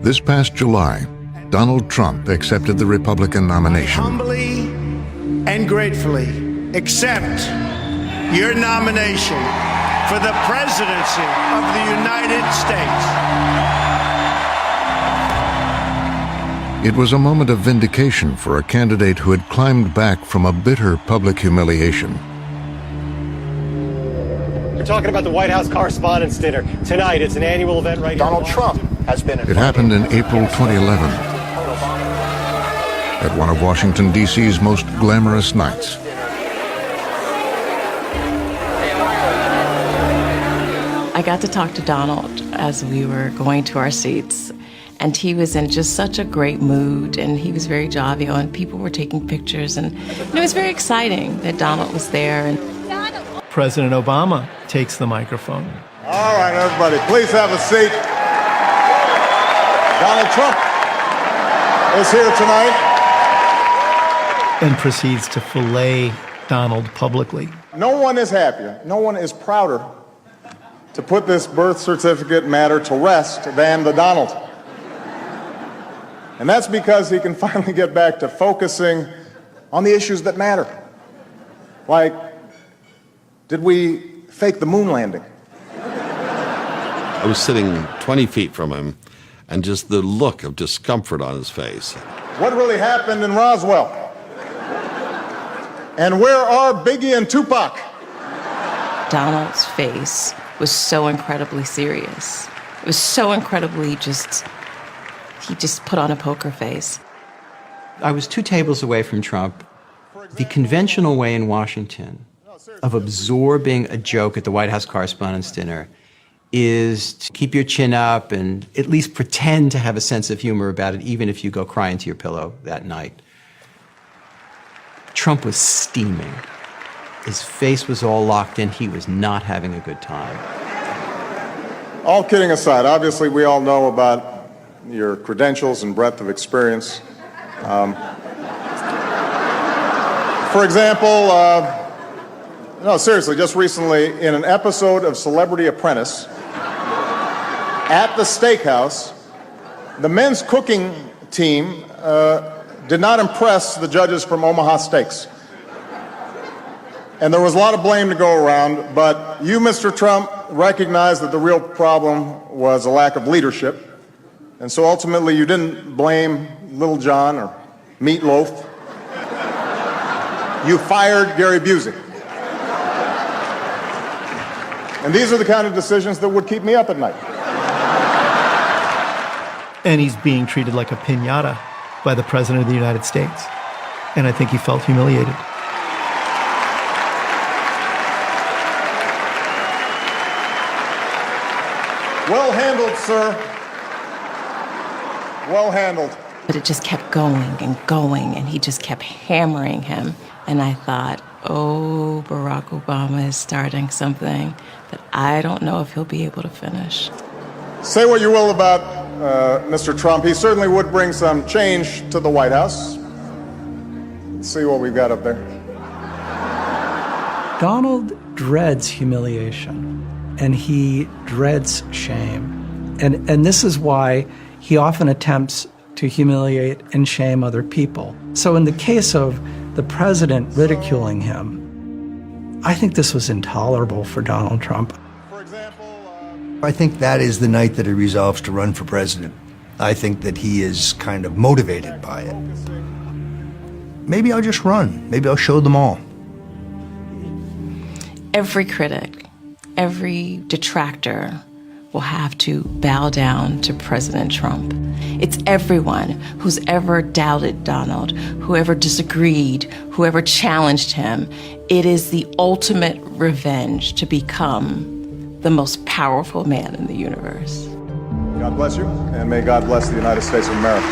This past July, Donald Trump accepted the Republican nomination. Humbly and gratefully accept your nomination for the presidency of the United States. It was a moment of vindication for a candidate who had climbed back from a bitter public humiliation. We're talking about the White House Correspondents' Dinner. Tonight, it's an annual event right here. Donald Trump has been It happened in April 2011, at one of Washington, D.C.'s most glamorous nights. I got to talk to Donald as we were going to our seats, and he was in just such a great mood, and he was very jovial, and people were taking pictures, and it was very exciting that Donald was there. And President Obama takes the microphone. All right, everybody, please have a seat. Donald Trump is here tonight. And proceeds to fillet Donald publicly. No one is happier, no one is prouder to put this birth certificate matter to rest than the Donald. And that's because he can finally get back to focusing on the issues that matter. Like, did we fake the moon landing? I was sitting 20 feet from him, and just the look of discomfort on his face. What really happened in Roswell? And where are Biggie and Tupac? Donald's face was so incredibly serious. It was so incredibly he just put on a poker face. I was 2 tables away from Trump. The conventional way in Washington of absorbing a joke at the White House Correspondents' Dinner is to keep your chin up and at least pretend to have a sense of humor about it, even if you go cry into your pillow that night. Trump was steaming. His face was all locked in. He was not having a good time. All kidding aside, obviously we all know about your credentials and breadth of experience. For example, no, seriously, just recently in an episode of Celebrity Apprentice, at the steakhouse, the men's cooking team did not impress the judges from Omaha Steaks. And there was a lot of blame to go around, but you, Mr. Trump, recognized that the real problem was a lack of leadership. And so ultimately you didn't blame Little John or Meatloaf. You fired Gary Busey. And these are the kind of decisions that would keep me up at night. And he's being treated like a piñata by the President of the United States. And I think he felt humiliated. Well handled, sir. Well handled. But it just kept going, and he just kept hammering him. And I thought, oh, Barack Obama is starting something that I don't know if he'll be able to finish. Say what you will about Mr. Trump. He certainly would bring some change to the White House. Let's see what we've got up there. Donald dreads humiliation, and he dreads shame. And this is why he often attempts to humiliate and shame other people. So in the case of the president ridiculing him, I think this was intolerable for Donald Trump. I think that is the night that he resolves to run for president. I think that he is kind of motivated by it. Maybe I'll just run. Maybe I'll show them all. Every critic, every detractor will have to bow down to President Trump. It's everyone who's ever doubted Donald, whoever disagreed, whoever challenged him. It is the ultimate revenge to become the most powerful man in the universe. God bless you, and may God bless the United States of America.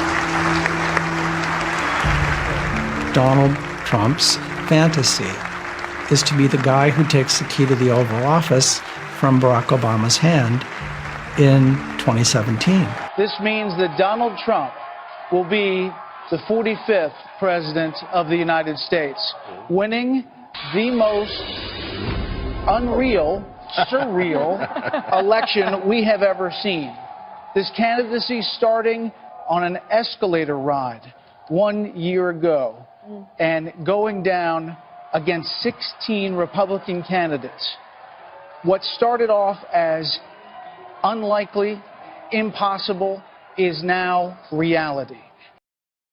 Donald Trump's fantasy is to be the guy who takes the key to the Oval Office from Barack Obama's hand in 2017. This means that Donald Trump will be the 45th president of the United States, winning the most unreal, surreal election we have ever seen. This candidacy starting on an escalator ride 1 year ago and going down against 16 Republican candidates. What started off as unlikely, impossible, is now reality.